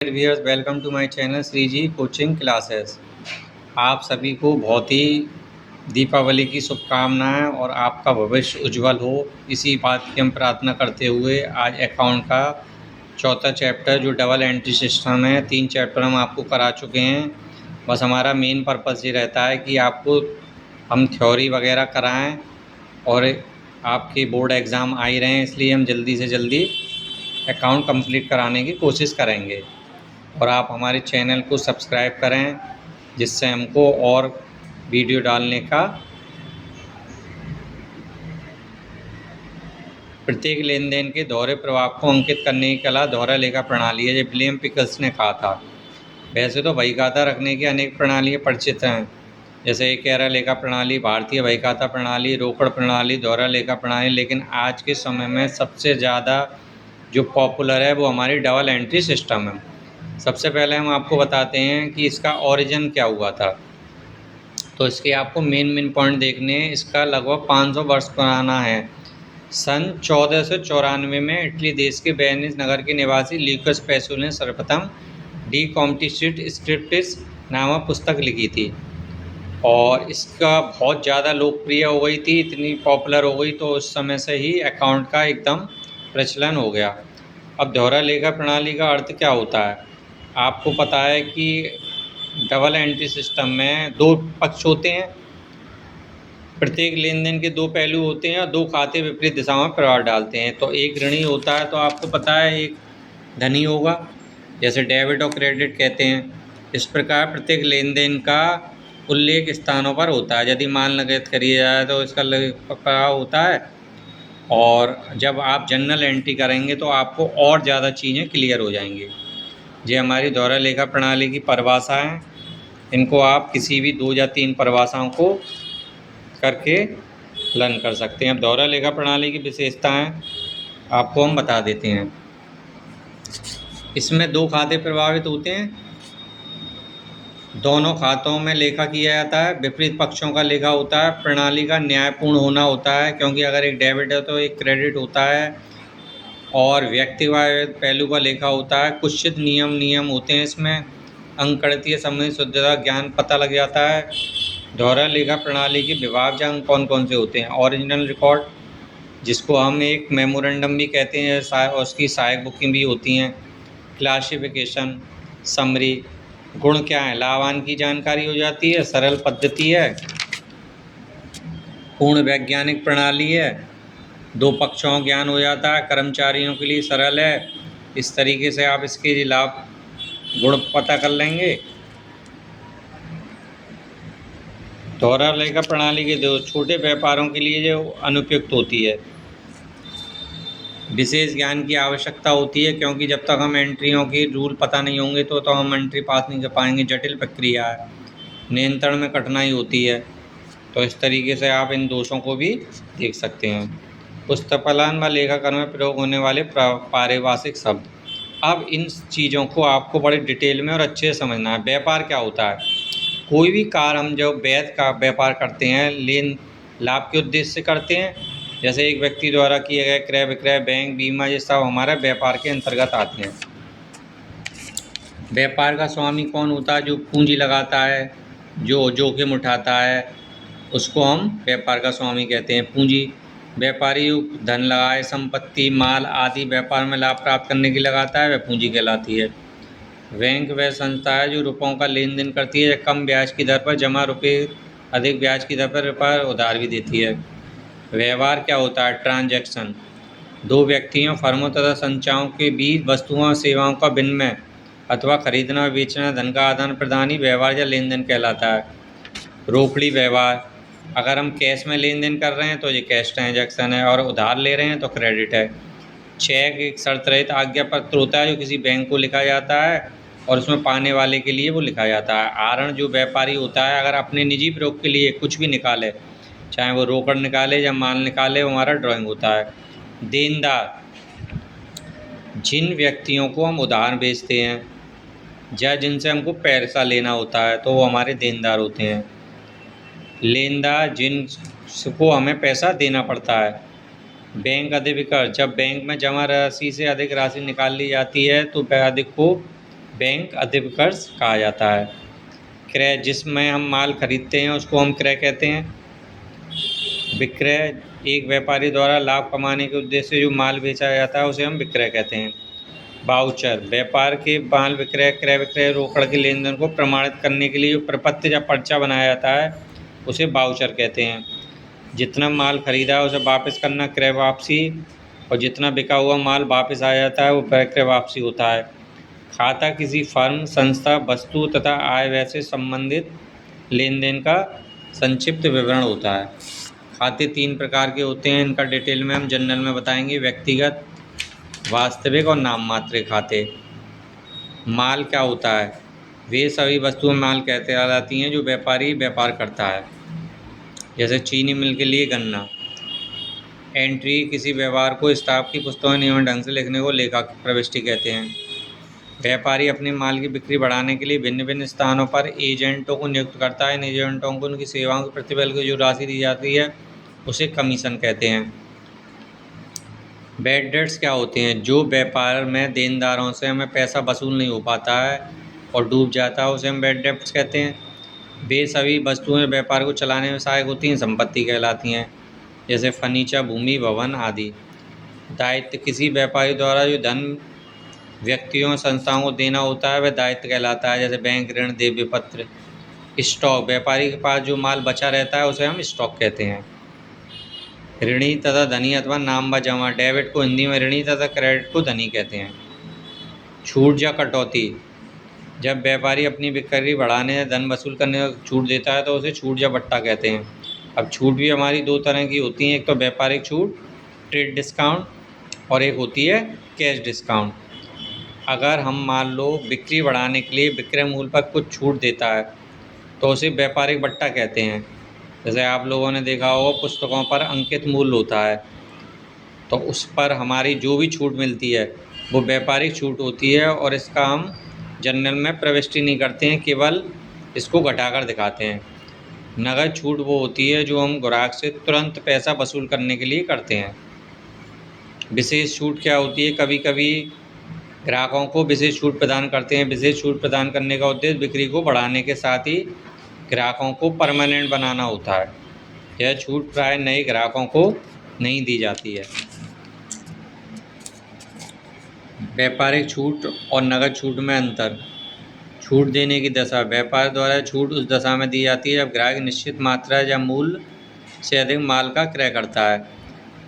Viewers, welcome to my channel Shri ji coaching classes. आप सभी को बहुत ही दीपावली की शुभकामनाएं और आपका भविष्य उज्जवल हो, इसी बात की हम प्रार्थना करते हुए आज अकाउंट का चौथा चैप्टर जो डबल एंट्री सिस्टम है, 3 चैप्टर हम आपको करा चुके हैं। बस हमारा मेन पर्पस ये रहता है कि आपको हम थ्योरी वगैरह कराएं और आपके बोर्ड एग्ज़ाम आ ही रहे हैं, इसलिए हम जल्दी से जल्दी अकाउंट कंप्लीट कराने की कोशिश करेंगे। और आप हमारे चैनल को सब्सक्राइब करें, जिससे हमको और वीडियो डालने का प्रत्येक लेन देन के दोहरे प्रभाव को अंकित करने की कला दोहरा लेखा प्रणाली है। ये विलियम पिकल्स ने कहा था। वैसे तो बही खाता रखने की अनेक प्रणालियाँ परिचित हैं, जैसे एक कह लेखा प्रणाली, भारतीय बही खाता प्रणाली, रोकड़ प्रणाली, दोहरा लेखा प्रणाली, लेकिन आज के समय में सबसे ज़्यादा जो पॉपुलर है वो हमारी डबल एंट्री सिस्टम है। सबसे पहले हम आपको बताते हैं कि इसका ओरिजिन क्या हुआ था। तो इसके आपको मेन पॉइंट देखने हैं। इसका लगभग 500 वर्ष पुराना है। सन 1494 में इटली देश के वेनिस नगर के निवासी ल्यूकस पेसुल ने सर्वप्रथम डी कॉम्प्टिशिट स्क्रिप्टिस नामक पुस्तक लिखी थी और इसका बहुत ज़्यादा लोकप्रिय हो गई थी, इतनी पॉपुलर हो गई तो उस समय से ही अकाउंट का एकदम प्रचलन हो गया। अब दोहरा लेखा प्रणाली का अर्थ क्या होता है? आपको पता है कि डबल एंट्री सिस्टम में 2 पक्ष होते हैं। प्रत्येक लेन देन के 2 पहलू होते हैं और 2 खाते विपरीत दिशाओं में प्रभाव डालते हैं। तो एक ऋणी होता है तो आपको पता है एक धनी होगा, जैसे डेबिट और क्रेडिट कहते हैं। इस प्रकार प्रत्येक लेन देन का उल्लेख स्थानों पर होता है। यदि मान नगद करी जाए तो इसका प्रभाव होता है, और जब आप जनरल एंट्री करेंगे तो आपको और ज़्यादा चीज़ें क्लियर हो जाएंगी। ये हमारी दोहरा लेखा प्रणाली की परिभाषा है। इनको आप किसी भी 2 या 3 परिभाषाओं को करके लर्न कर सकते हैं। अब दोहरा लेखा प्रणाली की विशेषताएं आपको हम बता देते हैं। इसमें 2 खाते प्रभावित होते हैं। दोनों खातों में लेखा किया जाता है। विपरीत पक्षों का लेखा होता है। प्रणाली का न्यायपूर्ण होना होता है, क्योंकि अगर एक डेबिट है तो एक क्रेडिट होता है, और व्यक्तिवाद पहलू का लेखा होता है। कुछ नियम होते हैं इसमें। अंकगणितीय संबंधित शुद्धता ज्ञान पता लग जाता है। दोहरा लेखा प्रणाली के विभाज्य अंग कौन कौन से होते हैं? ओरिजिनल रिकॉर्ड, जिसको हम एक मेमोरेंडम भी कहते हैं, और उसकी सहायक बुकिंग भी होती हैं। क्लासिफिकेशन, समरी, गुण क्या है? लाभांश की जानकारी हो जाती है, सरल पद्धति है, पूर्ण वैज्ञानिक प्रणाली है, 2 पक्षों ज्ञान हो जाता है, कर्मचारियों के लिए सरल है। इस तरीके से आप इसके लाभ गुण पता कर लेंगे। दोहरा लेखा प्रणाली के 2 छोटे व्यापारों के लिए जो अनुपयुक्त होती है, विशेष ज्ञान की आवश्यकता होती है, क्योंकि जब तक हम एंट्रियों के रूल पता नहीं होंगे तो हम एंट्री पास नहीं कर पाएंगे। जटिल प्रक्रिया है, नियंत्रण में कठिनाई होती है। तो इस तरीके से आप इन दोषों को भी देख सकते हैं। पुस्तकालय व लेखाकरण में प्रयोग होने वाले पारिभाषिक शब्द। अब इन चीज़ों को आपको बड़े डिटेल में और अच्छे से समझना है। व्यापार क्या होता है? कोई भी कार्य हम जब वैध का व्यापार करते हैं, लेन लाभ के उद्देश्य से करते हैं, जैसे एक व्यक्ति द्वारा किए गए क्रय विक्रय, बैंक, बीमा, ये सब हमारे व्यापार के अंतर्गत आते हैं। व्यापार का स्वामी कौन होता है? जो पूंजी लगाता है, जो जोखिम उठाता है, उसको हम व्यापार का स्वामी कहते हैं। पूंजी, व्यापारी धन लगाए, संपत्ति, माल आदि व्यापार में लाभ प्राप्त करने की लगाता है, वह पूंजी कहलाती है। बैंक वह संस्था है जो रुपयों का लेन देन करती है, कम ब्याज की दर पर जमा रुपये अधिक ब्याज की दर पर उधार भी देती है। व्यवहार क्या होता है? ट्रांजैक्शन, 2 व्यक्तियों, फर्मों तथा संचाओं के बीच वस्तुओं और सेवाओं का विनिमय अथवा खरीदना और बेचना, धन का आदान प्रदान ही व्यवहार या लेन देन कहलाता है। रोकड़ी व्यवहार, अगर हम कैश में लेन देन कर रहे हैं तो ये कैश ट्रांजैक्शन है, और उधार ले रहे हैं तो क्रेडिट है। चेक एक शर्त रहित आज्ञा पत्र होता है जो किसी बैंक को लिखा जाता है और उसमें पाने वाले के लिए वो लिखा जाता है। आहरण, जो व्यापारी होता है अगर अपने निजी प्रयोग के लिए कुछ भी निकाले, चाहे वो रोकड़ निकाले या माल निकाले, वो हमारा ड्राइंग होता है। देनदार, जिन व्यक्तियों को हम उधार बेचते हैं या जिनसे हमको पैसा लेना होता है तो वो हमारे देनदार होते हैं। लेनदार, जिनको हमें पैसा देना पड़ता है। बैंक अधिविकर, जब बैंक में जमा राशि से अधिक राशि निकाल ली जाती है तो वह अधिक को बैंक अधिविकर्ष कहा जाता है। क्रय, जिसमें हम माल खरीदते हैं उसको हम क्रय कहते हैं। विक्रय, एक व्यापारी द्वारा लाभ कमाने के उद्देश्य से जो माल बेचा जाता है उसे हम विक्रय कहते हैं। वाउचर, व्यापार के माल विक्रय, क्रय विक्रय, रोकड़ के लेन देन को प्रमाणित करने के लिए जो प्रपत्र या पर्चा बनाया जाता है उसे वाउचर कहते हैं। जितना माल खरीदा है उसे वापस करना क्रय वापसी, और जितना बिका हुआ माल वापस आ जाता है वो क्रय वापसी होता है। खाता किसी फर्म, संस्था, वस्तु तथा आय व्यय से संबंधित लेन देन का संक्षिप्त विवरण होता है। खाते 3 प्रकार के होते हैं, इनका डिटेल में हम जनरल में बताएंगे। व्यक्तिगत, वास्तविक और नाम मात्र खाते। माल क्या होता है? वे सभी वस्तुएं माल कहते आ जाती हैं जो व्यापारी व्यापार करता है, जैसे चीनी मिल के लिए गन्ना। एंट्री, किसी व्यवहार को स्टाफ की पुस्तकों में नियमित ढंग से लिखने को लेखा प्रविष्टि कहते हैं। व्यापारी अपने माल की बिक्री बढ़ाने के लिए भिन्न भिन्न स्थानों पर एजेंटों को नियुक्त करता है। इन एजेंटों को उनकी सेवाओं के प्रतिफल की जो राशि दी जाती है उसे कमीशन कहते हैं। बैड डेट्स क्या होते हैं? जो व्यापार में देनदारों से हमें पैसा वसूल नहीं हो पाता है और डूब जाता है उसे हम बैड डेट्स कहते हैं। वे सभी वस्तुएं व्यापार को चलाने में सहायक होती हैं, संपत्ति कहलाती हैं, जैसे फर्नीचर, भूमि, भवन आदि। दायित्व, किसी व्यापारी द्वारा जो धन व्यक्तियों, संस्थाओं को देना होता है वह दायित्व कहलाता है, जैसे बैंक, ऋण, देय पत्र। स्टॉक, व्यापारी के पास जो माल बचा रहता है उसे हम स्टॉक कहते हैं। ऋणी तथा धनी अथवा नाम व जमा, डेबिट को हिंदी में ऋणी तथा क्रेडिट को धनी कहते हैं। छूट या कटौती, जब व्यापारी अपनी बिक्री बढ़ाने या धन वसूल करने का छूट देता है तो उसे छूट या बट्टा कहते हैं। अब छूट भी हमारी 2 तरह की होती हैं, एक तो व्यापारिक छूट, ट्रेड डिस्काउंट, और एक होती है कैश डिस्काउंट। अगर हम मान लो बिक्री बढ़ाने के लिए विक्रय मूल्य पर कुछ छूट देता है तो उसे व्यापारिक बट्टा कहते हैं। जैसे आप लोगों ने देखा होगा पुस्तकों पर अंकित मूल्य होता है, तो उस पर हमारी जो भी छूट मिलती है वो व्यापारिक छूट होती है, और इसका हम जनरल में प्रविष्टि नहीं करते हैं, केवल इसको घटाकर दिखाते हैं। नगद छूट वो होती है जो हम ग्राहक से तुरंत पैसा वसूल करने के लिए करते हैं। विशेष छूट क्या होती है? कभी कभी ग्राहकों को विशेष छूट प्रदान करते हैं। विशेष छूट प्रदान करने का उद्देश्य बिक्री को बढ़ाने के साथ ही ग्राहकों को परमानेंट बनाना होता है। यह छूट प्राय नए ग्राहकों को नहीं दी जाती है। व्यापारिक छूट और नगद छूट में अंतर। छूट देने की दशा, व्यापार द्वारा छूट उस दशा में दी जाती है जब ग्राहक निश्चित मात्रा या मूल्य से अधिक माल का क्रय करता है।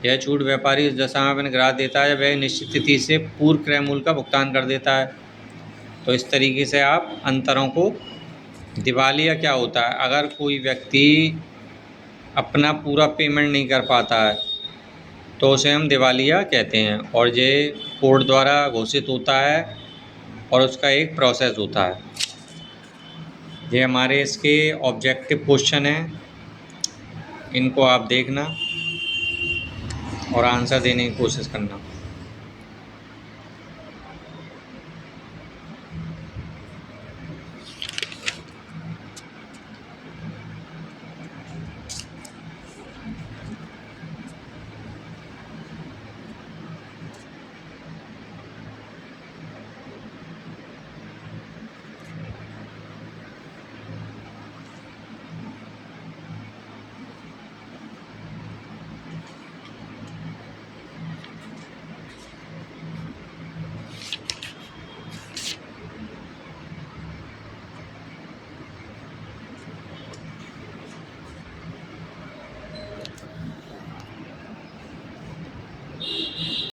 यह छूट व्यापारी उस दशा में अपने ग्राहक देता है जब वह निश्चित तिथि से पूर्व क्रय मूल्य का भुगतान कर देता है। तो इस तरीके से आप अंतरों को। दिवालिया क्या होता है? अगर कोई व्यक्ति अपना पूरा पेमेंट नहीं कर पाता है तो उसे हम दिवालिया कहते हैं, और ये कोर्ट द्वारा घोषित होता है और उसका एक प्रोसेस होता है। ये हमारे इसके ऑब्जेक्टिव क्वेश्चन हैं, इनको आप देखना और आंसर देने की कोशिश करना।